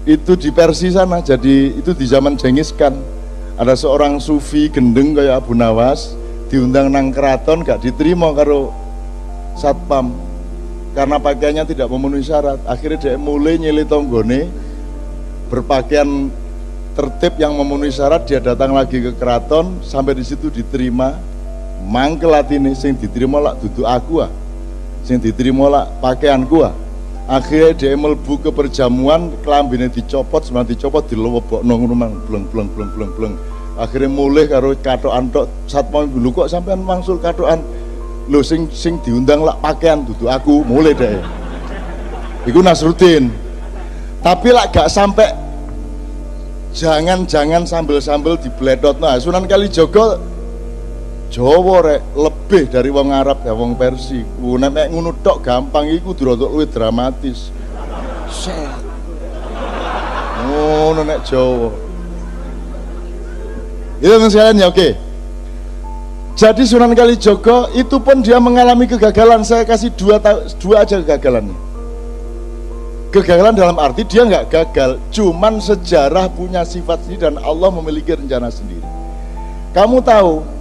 Itu di Persia sana. Jadi itu di zaman Genghis Khan. Ada seorang sufi gendeng kayak Abu Nawas diundang nang keraton gak diterima karo satpam karena pakaiannya tidak memenuhi syarat. Akhirnya dia mulai nyili tonggone berpakaian tertib yang memenuhi syarat. Dia datang lagi ke keraton, sampai di situ diterima. Mangkel atine sing diterima lak dudu aku sing diterima lak pakaianku Akhirnya dia mlebu ke perjamuan, kelambine dicopot, sebelum dicopot dilebokno ngono mang bleng. Akhirnya mulai karo katokan tok. Satpam dulu kok sampean mangsul katokan. Lho sing diundang lak pakaian dudu aku, mulai deh. Iku Nasruddin. Tapi lak gak sampai jangan sambil dibledot. Nah, Sunan Kalijaga Jawa rek lebih dari wong Arab ya wong Persia. Nek ngono tok gampang iku kudu luwih dramatis. Ngono nek Jawa. Itu sekalian ya, oke. Jadi Sunan Kalijaga itu pun dia mengalami kegagalan. Saya kasih dua aja kegagalannya. Kegagalan dalam arti dia nggak gagal, cuman sejarah punya sifat sendiri dan Allah memiliki rencana sendiri. Kamu tahu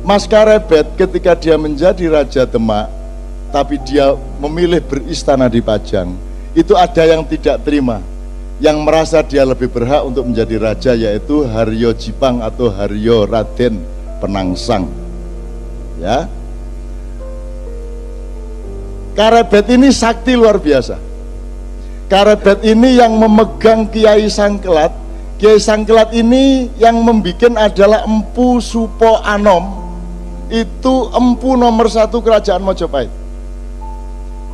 Mas Karebet ketika dia menjadi Raja Demak, tapi dia memilih beristana di Pajang, itu ada yang tidak terima, yang merasa dia lebih berhak untuk menjadi raja, yaitu Haryo Jipang atau Haryo Raden Penangsang. Ya, Karebet ini sakti luar biasa. Karebet ini yang memegang Kiai Sangkelat. Kiai Sangkelat ini yang membikin adalah Empu Supo Anom. Itu empu nomor 1 kerajaan Mojopahit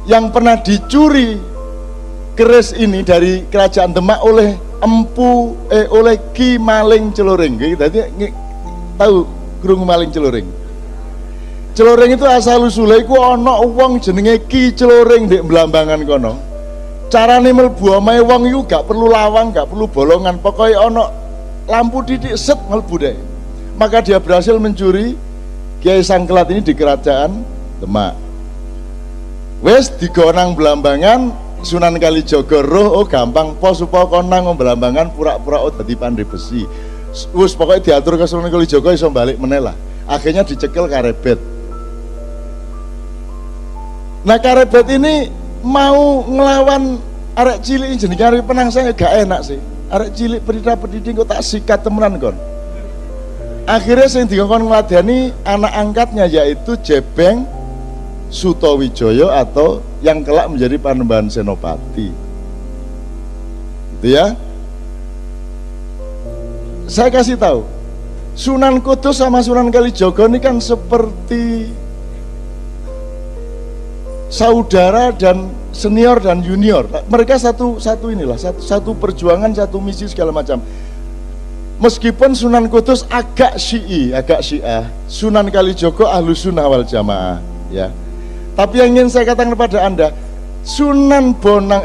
yang pernah dicuri keris ini dari kerajaan Demak oleh oleh Ki Maling Celoring. Jadi tahu Grung Maling Celoring? Celoring itu asal usule iku ana wong jenenge Ki Celoring ndek Blambangan kono. Carane mlebu omahe wong iku gak perlu lawang, gak perlu bolongan, pokoknya ana lampu titik set mlebu deh. Maka dia berhasil mencuri Kiai Sangkelat ini di kerajaan Demak. Wes digonang Blambangan, Sunan Kalijaga roh, oh gampang pos supaya konang Blambangan pura-pura dadi pandai besi. Wes pokoknya diatur ke Sunan Kalijaga iso balik meneh lah. Akhirnya dicekel Karebet. Nah Karebet ini mau ngelawan arek cilik jenenge arek Penangsang gak enak sih. Arek cilik pediding kok tak sikat temenan kon. Akhirnya sing dikon ngladeni anak angkatnya yaitu Jebeng Sutowijoyo atau yang kelak menjadi Panembahan Senopati. Gitu ya. Saya kasih tahu, Sunan Kudus sama Sunan Kalijaga ini kan seperti saudara dan senior dan junior. Mereka satu perjuangan, satu misi segala macam. Meskipun Sunan Kudus agak Syiah, Sunan Kalijaga Ahlus Sunnah wal Jamaah, ya. Tapi yang ingin saya katakan kepada Anda, Sunan Bonang,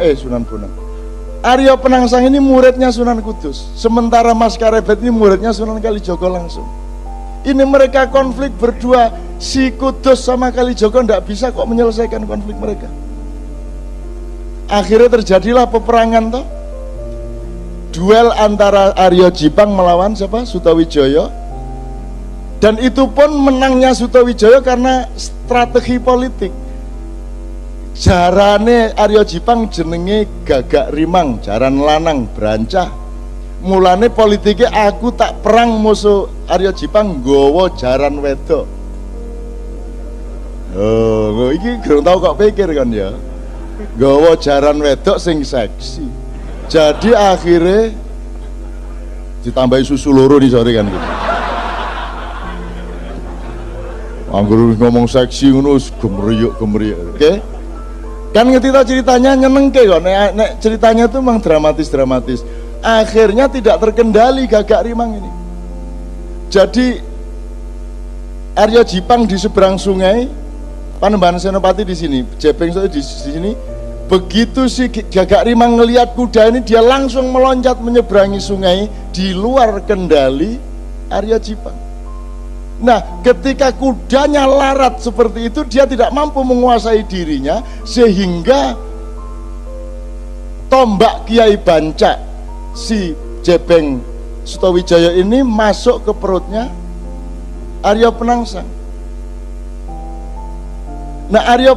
Aryo Penangsang ini muridnya Sunan Kudus, sementara Mas Karebet ini muridnya Sunan Kalijaga langsung. Ini mereka konflik berdua, si Kudus sama Kalijaga tidak bisa kok menyelesaikan konflik mereka. Akhirnya terjadilah peperangan toh. Duel antara Aryo Jipang melawan siapa? Sutowijoyo. Dan itu pun menangnya Sutowijoyo karena strategi politik. Jarane Aryo Jipang jenenge Gagak Rimang, jaran lanang brancah. Mulane politiknya aku tak perang musuh Aryo Jipang nggawa jaran wedok. Oh, iki kurang tahu kok pikir kan ya. Nggawa jaran wedok sing seksi. Jadi akhirnya ditambahi susu loro nih sore kan gitu. Anggur ngomong seksi ngono gemeriyuk. Oke? Kan ngerti tau ceritanya nyenengke kok. Nek ceritanya tuh memang dramatis. Akhirnya tidak terkendali Gagak Rimang ini. Jadi Aryo Jipang di seberang sungai, Panembahan Senopati di sini, Jepeng di sini. Begitu si Gagak Rimang ngelihat kuda ini, dia langsung meloncat menyeberangi sungai di luar kendali Aryo Jipang. Nah, ketika kudanya larat seperti itu, dia tidak mampu menguasai dirinya, sehingga tombak Kiai Banca si Jebeng Sutowijaya ini masuk ke perutnya Arya Penangsang. Nah, Arya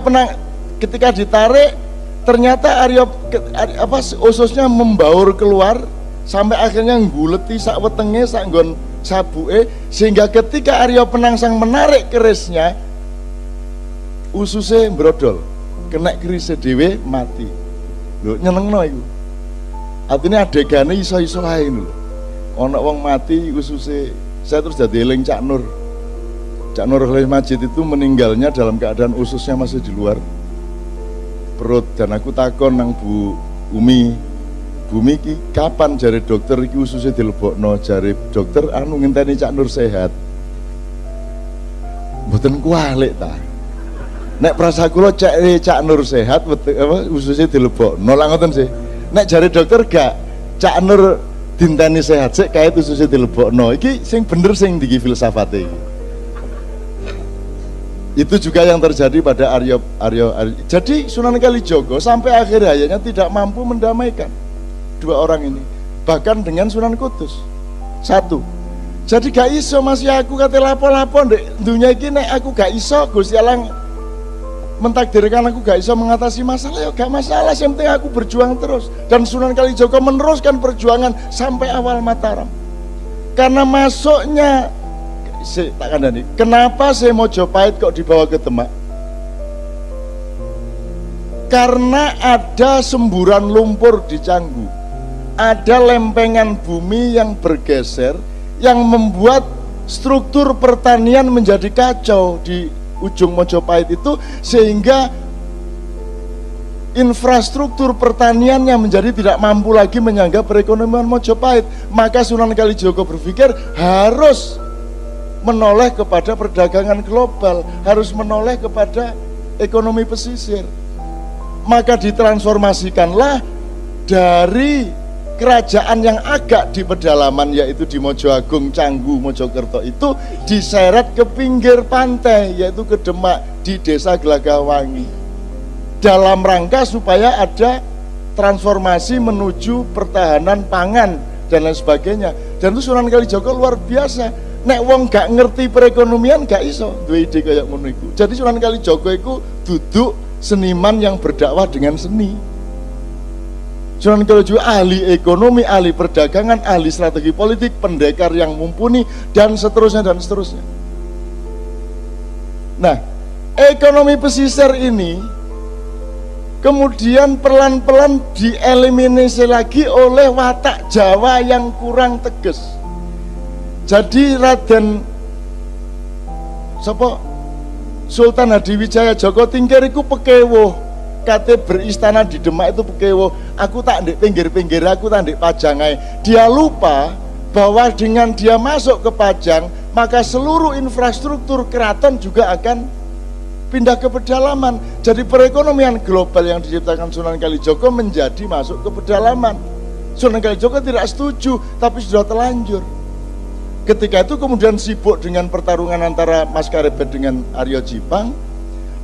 ketika ditarik ternyata ususnya membaur keluar sampai akhirnya ngguleti sak wetenge sak nggon sabuke, sehingga ketika Arya Penangsang menarik kerisnya ususnya brodol, kena kerisnya dhewe mati. Lho nyenengno iku. Artinya adegannya iso-iso ae lho. Ana wong mati ususnya. Saya terus jadi eling Cak Nur. Cak Nur Khalil Majid itu meninggalnya dalam keadaan ususnya masih di luar perut, dan aku takon nang Bu Umi, Bumi ki kapan jari dokter iki ususnya dilebokno, jari dokter anu ngenteni Cak Nur sehat. Mboten kualik ta. Nek prasa kula Cak Nur sehat ususnya dilebokno lha ngoten sih. Nek jari dokter gak Cak Nur dinteni sehat sik kae ususnya dilebokno. Iki sing bener sing diki filsafate iki. Itu juga yang terjadi pada Arya. Jadi Sunan Kalijogo sampai akhir hayatnya tidak mampu mendamaikan dua orang ini, bahkan dengan Sunan Kudus. Satu, jadi gak iso masih aku kate lapo-lapo ndek dunia iki, nek aku gak iso Gusti Allah mentakdirkan aku gak iso mengatasi masalah, ya gak masalah, yang penting aku berjuang terus. Dan Sunan Kalijogo meneruskan perjuangan sampai awal Mataram. Karena masuknya tak kandani, kenapa saya Mojopahit kok dibawa ke Demak? Karena ada semburan lumpur di Canggu, ada lempengan bumi yang bergeser yang membuat struktur pertanian menjadi kacau di ujung Mojopahit itu, sehingga infrastruktur pertaniannya menjadi tidak mampu lagi menyangga perekonomian Mojopahit. Maka Sunan Kalijogo berpikir harus menoleh kepada perdagangan global, harus menoleh kepada ekonomi pesisir. Maka ditransformasikanlah dari kerajaan yang agak di pedalaman, yaitu di Mojoagung, Canggu, Mojokerto, itu diseret ke pinggir pantai, yaitu ke Demak di desa Gelagawangi, dalam rangka supaya ada transformasi menuju pertahanan pangan dan lain sebagainya. Dan itu Sunan Kalijogo luar biasa. Nek wong gak ngerti perekonomian gak iso duwe ide kayak ngono iku. Jadi Sunan Kalijogo iku duduk seniman yang berdakwah dengan seni. Sunan Kalijogo ahli ekonomi, ahli perdagangan, ahli strategi politik, pendekar yang mumpuni, dan seterusnya dan seterusnya. Nah, ekonomi pesisir ini kemudian pelan-pelan dieliminasi lagi oleh watak Jawa yang kurang tegas. Jadi Raden Sultan Hadiwijaya Joko Tingkir itu pekewuh, kate beristana di Demak itu pekewuh. Aku tak ndek pinggir-pinggir, aku tak ndek Pajangai. Dia lupa bahwa dengan dia masuk ke Pajang, maka seluruh infrastruktur keraton juga akan pindah ke pedalaman. Jadi perekonomian global yang diciptakan Sunan Kalijogo menjadi masuk ke pedalaman. Sunan Kalijogo tidak setuju, tapi sudah terlanjur. Ketika itu kemudian sibuk dengan pertarungan antara Mas Karebet dengan Arya Jipang.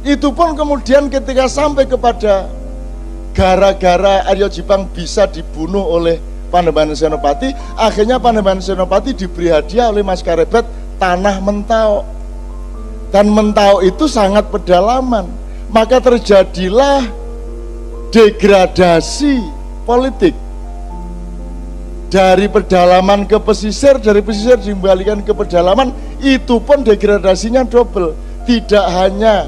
Itu pun kemudian ketika sampai kepada gara-gara Arya Jipang bisa dibunuh oleh Panembahan Senopati, akhirnya Panembahan Senopati diberi hadiah oleh Mas Karebet tanah Mentau. Dan Mentau itu sangat pedalaman. Maka terjadilah degradasi politik. Dari pedalaman ke pesisir, dari pesisir dikembalikan ke pedalaman, itu pun degradasinya double. Tidak hanya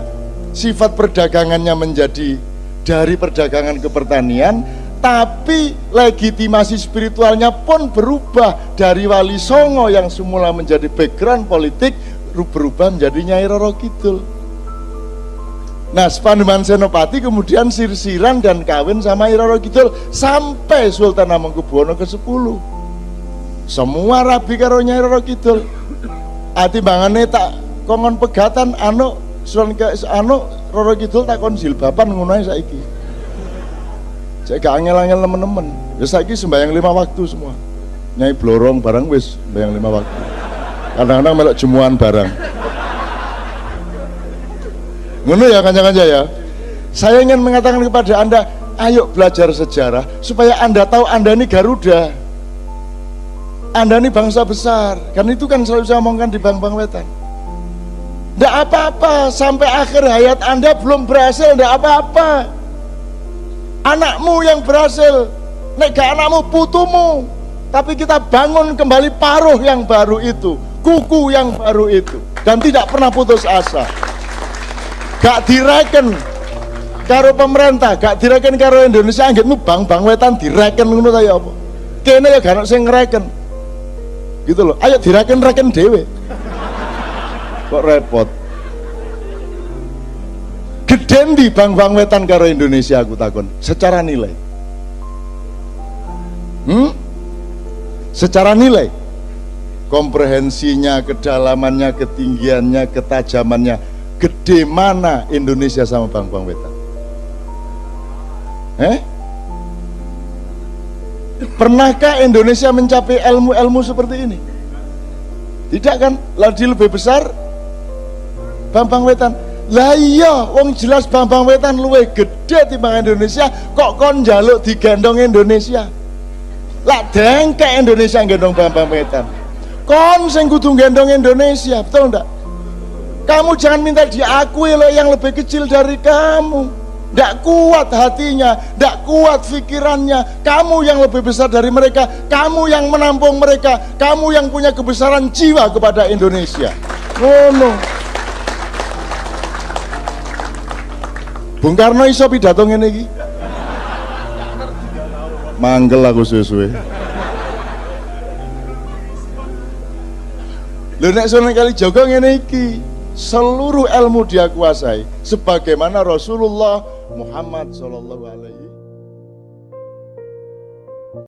sifat perdagangannya menjadi dari perdagangan ke pertanian, tapi legitimasi spiritualnya pun berubah dari Wali Songo yang semula menjadi background politik, berubah menjadi Nyai Roro Kidul. Nah, Panembahan Senopati kemudian sirsiran dan kawin sama Nyai Roro Kidul sampai Sultan Hamengkubuwono ke-10. Semua rabi karo Nyai Roro Kidul. Atimbangane tak kongon pegatan Roro Kidul tak kon jilbaban ngono ae saiki. Saya gak angel-angel temen-temen. Ya saiki sembahyang 5 waktu semua. Nyai blorong barang wis sembahyang 5 waktu. Kadang-kadang melok jemuan barang. Ngono ya kanca-kanca ya. Saya ingin mengatakan kepada Anda, Ayo belajar sejarah supaya Anda tahu Anda ini Garuda. Anda ini bangsa besar. Kan itu kan selalu saya omongkan di Bang Wetan. Tidak apa-apa sampai akhir hayat Anda belum berhasil, tidak apa-apa. Anakmu yang berhasil, nek gak anakmu putumu. Tapi kita bangun kembali paruh yang baru itu, kuku yang baru itu, dan tidak pernah putus asa. Gak direken karo pemerintah, gak direken karo Indonesia, anggitmu Bang Wetan direken ngono ta ya apa? Kene ya gak ono sing ngreken. Gitu loh. Ayo direken-reken dhewe. Kok repot. Geden di Bang Wetan karo Indonesia aku takon, secara nilai. Secara nilai. Komprehensinya, kedalamannya, ketinggiannya, ketajamannya, gede mana Indonesia sama Bang Wetan? Pernahkah Indonesia mencapai ilmu-ilmu seperti ini? Tidak kan? Lagi lebih besar Bang Wetan. Lah iya, wong jelas Bang Wetan luwih gede timbang Indonesia, kok kon njaluk digendong Indonesia? Lah dengkek Indonesia gendong Bang Wetan. Kon sing kudu gendong Indonesia, betul enggak? Kamu jangan minta diakui loh yang lebih kecil dari kamu. Tidak kuat hatinya, tidak kuat pikirannya. Kamu yang lebih besar dari mereka, kamu yang menampung mereka, kamu yang punya kebesaran jiwa kepada Indonesia. No. Bung Karno iso pidato ngene iki. Manggel aku suwe-suwe. Lho nek Sunan Kalijaga ngene iki, seluruh ilmu dia kuasai sebagaimana Rasulullah Muhammad sallallahu alaihi